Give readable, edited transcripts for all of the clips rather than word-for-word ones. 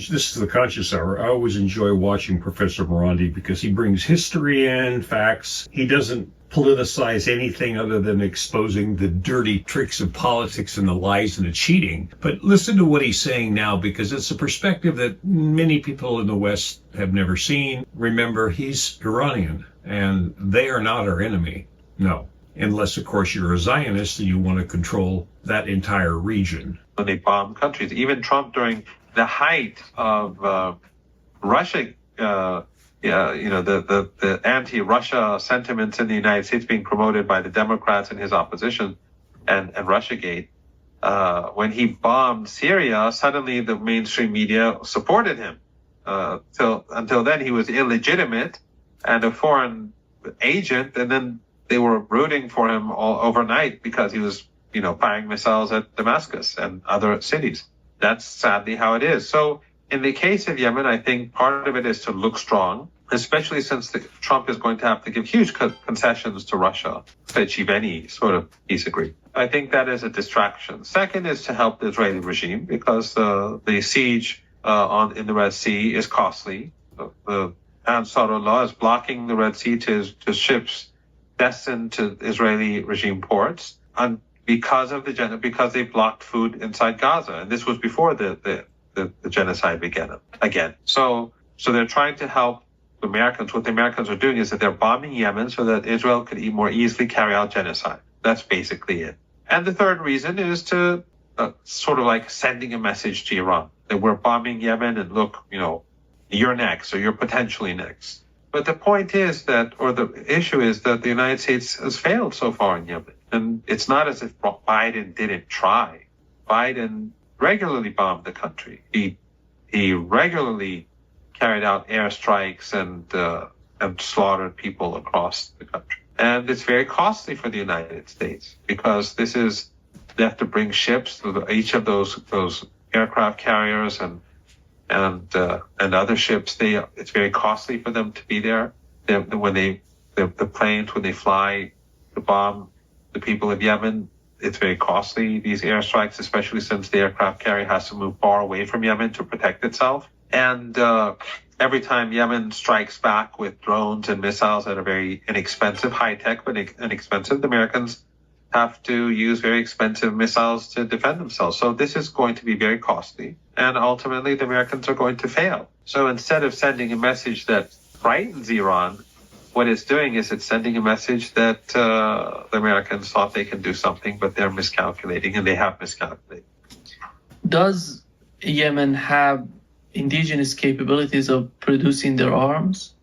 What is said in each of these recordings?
This is the Conscious Hour. I always enjoy watching Professor Morandi because he brings history in, facts. He doesn't politicize anything other than exposing the dirty tricks of politics and the lies and the cheating. But listen to what he's saying now, because it's a perspective that many people in the West have never seen. Remember, he's Iranian, and they are not our enemy. No. Unless, of course, you're a Zionist and you want to control that entire region. When they bomb countries, even Trump during the height of Russia, the anti-Russia sentiments in the United States being promoted by the Democrats in his opposition and Russiagate, when he bombed Syria, suddenly the mainstream media supported him. Until then, he was illegitimate and a foreign agent, and then they were rooting for him all overnight because he was, firing missiles at Damascus and other cities. That's sadly how it is. So in the case of Yemen, I think part of it is to look strong, especially since Trump is going to have to give huge concessions to Russia to achieve any sort of peace agreement. I think that is a distraction. Second is to help the Israeli regime because the siege in the Red Sea is costly. The Ansarullah is blocking the Red Sea to ships destined to Israeli regime ports, and because they blocked food inside Gaza, and this was before the genocide began again. So they're trying to help the Americans. What the Americans are doing is that they're bombing Yemen so that Israel could more easily carry out genocide. That's basically it. And the third reason is to sort of like sending a message to Iran that we're bombing Yemen and look, you're next or you're potentially next. But the point is the issue is that the United States has failed so far in Yemen. And it's not as if Biden didn't try. Biden regularly bombed the country. He regularly carried out airstrikes and slaughtered people across the country. And it's very costly for the United States because they have to bring ships to each of those aircraft carriers and other ships. It's very costly for them to be there. The planes, when they fly to bomb the people of Yemen, it's very costly, these airstrikes, especially since the aircraft carrier has to move far away from Yemen to protect itself. And every time Yemen strikes back with drones and missiles that are very inexpensive, high-tech, but inexpensive, the Americans have to use very expensive missiles to defend themselves. So this is going to be very costly. And ultimately, the Americans are going to fail. So instead of sending a message that frightens Iran, what it's doing is it's sending a message that the Americans thought they can do something, but they're miscalculating, and they have miscalculated. Does Yemen have indigenous capabilities of producing their arms?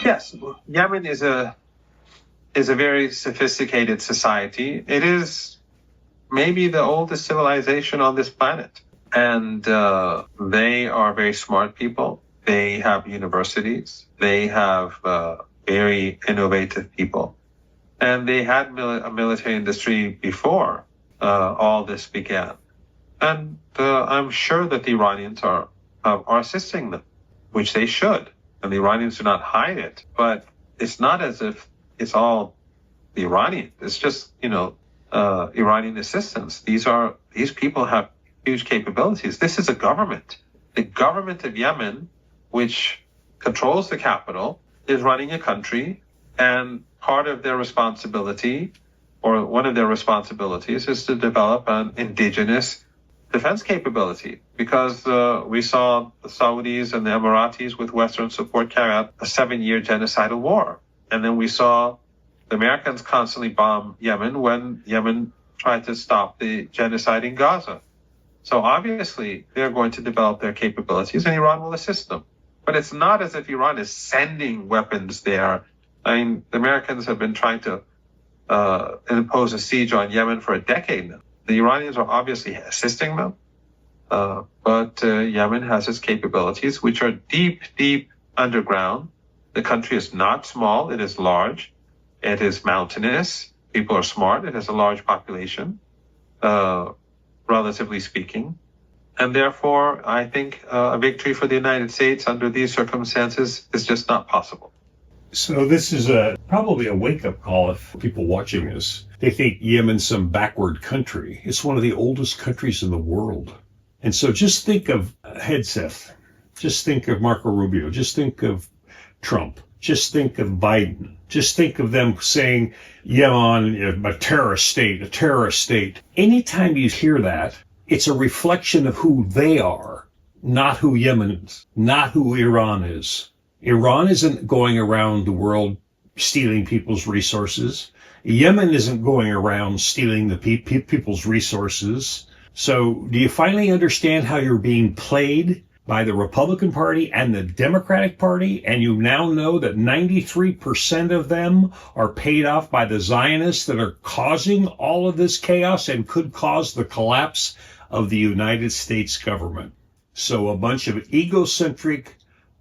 Yes. Yemen is a very sophisticated society. It is maybe the oldest civilization on this planet. And they are very smart people. They have universities. They have very innovative people. And they had a military industry before all this began. And I'm sure that the Iranians are assisting them, which they should. And the Iranians do not hide it. But it's not as if it's all the Iranian. It's just, Iranian assistance. These people have huge capabilities. This is a government. The government of Yemen, which controls the capital, is running a country, and part of their responsibility, or one of their responsibilities, is to develop an indigenous defense capability, because we saw the Saudis and the Emiratis with Western support carry out a 7-year genocidal war. And then we saw the Americans constantly bomb Yemen when Yemen tried to stop the genocide in Gaza. So obviously they're going to develop their capabilities and Iran will assist them. But it's not as if Iran is sending weapons there. I mean, the Americans have been trying to impose a siege on Yemen for a decade now. The Iranians are obviously assisting them. But Yemen has its capabilities, which are deep, deep underground. The country is not small. It is large. It is mountainous. People are smart. It has a large population, relatively speaking. And therefore, I think a victory for the United States under these circumstances is just not possible. So this is probably a wake-up call if people watching this. They think Yemen's some backward country. It's one of the oldest countries in the world. And so just think of Hegseth. Just think of Marco Rubio. Just think of Trump. Just think of Biden. Just think of them saying, Yemen, a terrorist state, a terrorist state. Anytime you hear that, it's a reflection of who they are, not who Yemen is, not who Iran is. Iran isn't going around the world stealing people's resources. Yemen isn't going around stealing the people's resources. So do you finally understand how you're being played by the Republican Party and the Democratic Party? And you now know that 93% of them are paid off by the Zionists that are causing all of this chaos and could cause the collapse of the United States government. So a bunch of egocentric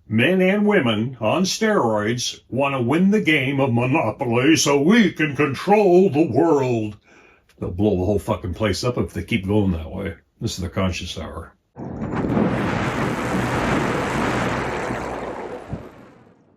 men and women on steroids want to win the game of Monopoly so we can control the world. They'll blow the whole fucking place up if they keep going that way. This is the Conscious Hour.